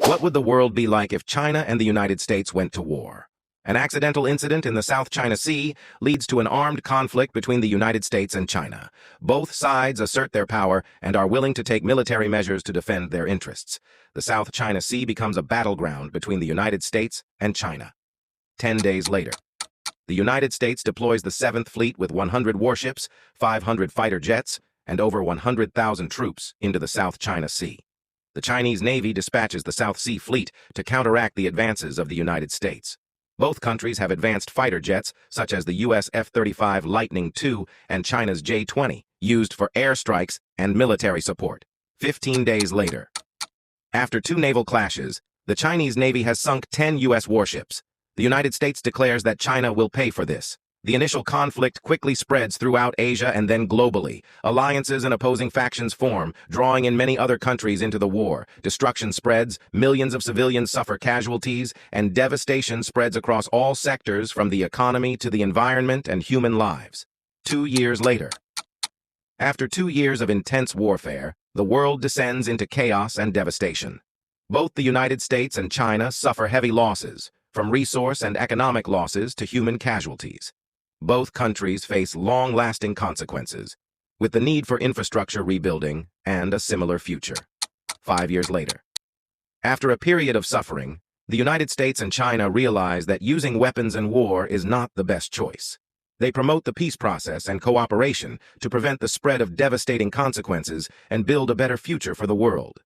What would the world be like if China and the United States went to war? An accidental incident in the South China Sea leads to an armed conflict between the United States and China. Both sides assert their power and are willing to take military measures to defend their interests. The South China Sea becomes a battleground between the United States and China. 10 days later, the United States deploys the 7th Fleet with 100 warships, 500 fighter jets, and over 100,000 troops into the South China Sea. The Chinese Navy dispatches the South Sea Fleet to counteract the advances of the United States. Both countries have advanced fighter jets, such as the U.S. F-35 Lightning II and China's J-20, used for airstrikes and military support. 15 days later, after 2 naval clashes, the Chinese Navy has sunk 10 U.S. warships. The United States declares that China will pay for this. The initial conflict quickly spreads throughout Asia and then globally. Alliances and opposing factions form, drawing in many other countries into the war. Destruction spreads, millions of civilians suffer casualties, and devastation spreads across all sectors from the economy to the environment and human lives. 2 years later, after 2 years of intense warfare, the world descends into chaos and devastation. Both the United States and China suffer heavy losses, from resource and economic losses to human casualties. Both countries face long-lasting consequences, with the need for infrastructure rebuilding and a similar future. 5 years later, after a period of suffering, the United States and China realize that using weapons in war is not the best choice. They promote the peace process and cooperation to prevent the spread of devastating consequences and build a better future for the world.